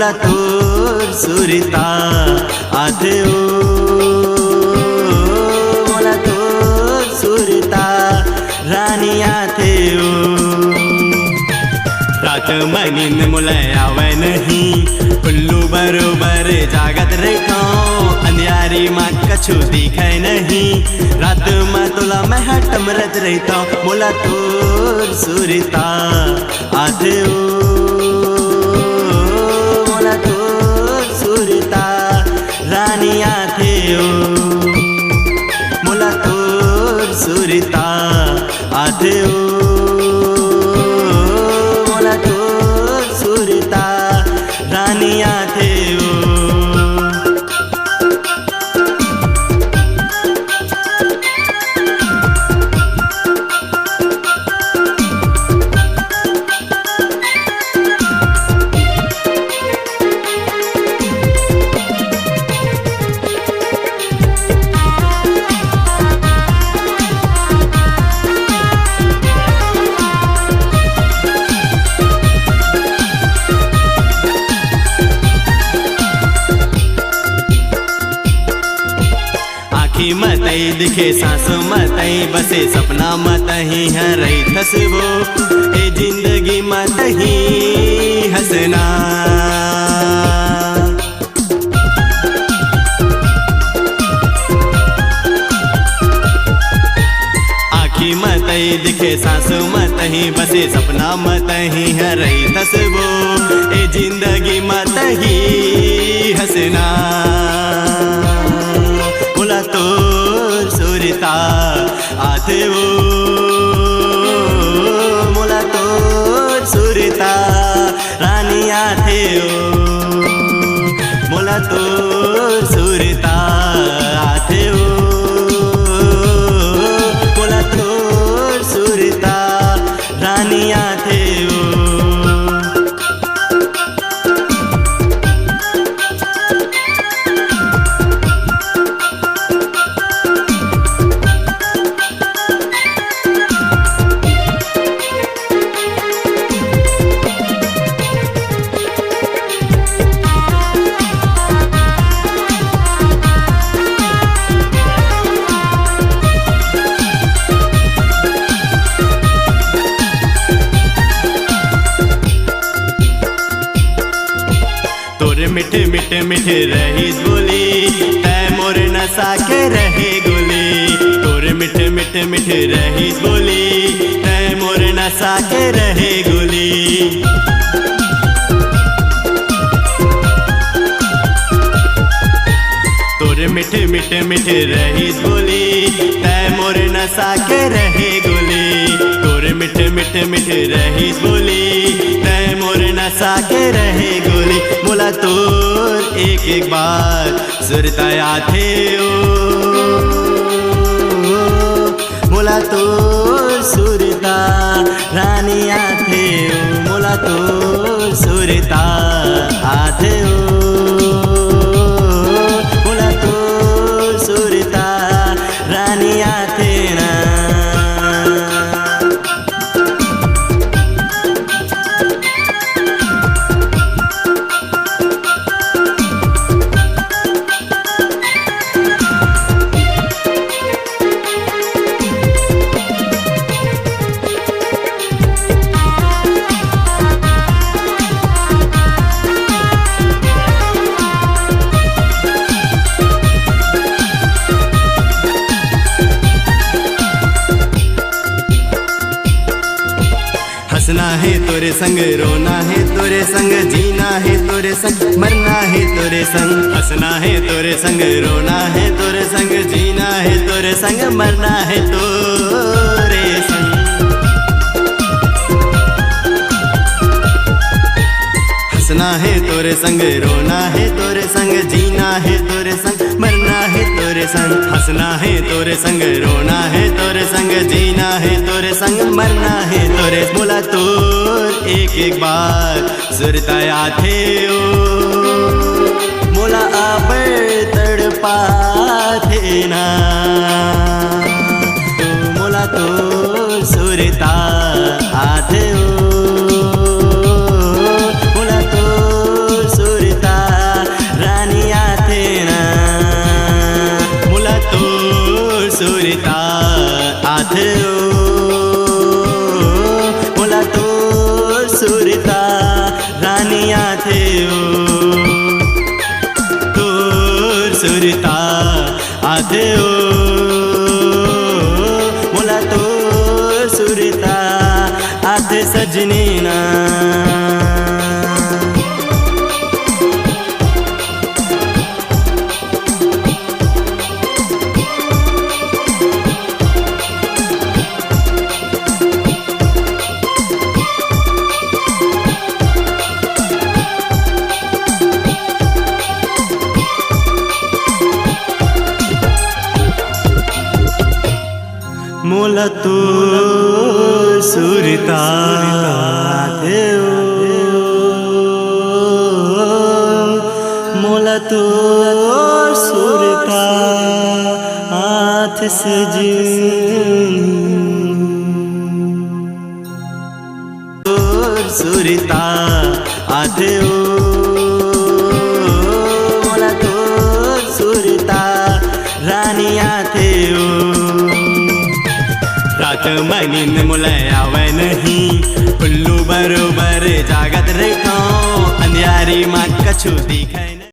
मोला तोर सुरता आथे ओ मोला तोर सुरता रानी आथे ओ रात में नींद मोला आवे नहीं उल्लू बरोबर जागत रहता अंधियारी माँ कछु दिखे नहीं रात में तोला मैं हटमरत रहता मोला तोर सुरता आथे ओ मोला तोर सुरता रानी आथे ओ मोला तोर सुरता आथे ओ मोला तोर सुरता रानी आथे ओ मतई दिखे सांस मतई बसे सपना मतही है रही थसबो ए जिंदगी मतही हंसना आँखी मतई दिखे सांस मतही बसे सपना मतही है रही थसबो ए जिंदगी मतही हंसना मोला तोर सुरता आथे ओ मोला तोर सुरता रानी आथे ओ मोला तोर सुरता आथे ओ मोला तोर सुरता रानी आथे ओ मिठे मिठे मिठे रहीस बोली तै मोर नशा के रहे गोली तोर मिठे मिठे मिठे रहीस बोली तै मोर नशा के रहे गोली तोर मिठे मिठे मिठे रहीस बोली तै मोर नशा के रहे गोली तोर मिठे मिठे मिठे रहीस बोली तै मोर नशा के रहे गोली मोला तोर एक एक बार सुरता आथे ओ मोला तोर सुरता रानी आथे ओ मोला तोर सुरता आथे ओ मोला तोर सुरता रानी आथे ना हंसना है तोरे संग रोना है तोरे संग जीना है तोरे संग मरना है तोरे संग हंसना है तोरे संग रोना है तोरे संग जीना है तोरे संग मरना है तोरे संग हंसना है तोरे संग रोना है तोरे संग जीना है तोरे संग मरना है तोरे संग हंसना है तोरे संग रोना है तोरे संग जीना है तोरे संग मरना है तोरे मोला तोर एक एक बार सुरता आथे ओ मोला आबर तड़पाथे ना तो मोला तोर सुरता आथे ओ मोला तोर सुर सुरता आथे ओ मोला तो सुरता आथे सजनी ना मोला तो सुरता आथे ओ मोला तो सुरता आथे सजनी सुरता आथे ओ मोला तो सुरता रानी आथे ओ रात में नींद मुले आवे नहीं उल्लू बरोबर जागत रहता अंधियारी माँ कछु दिखे।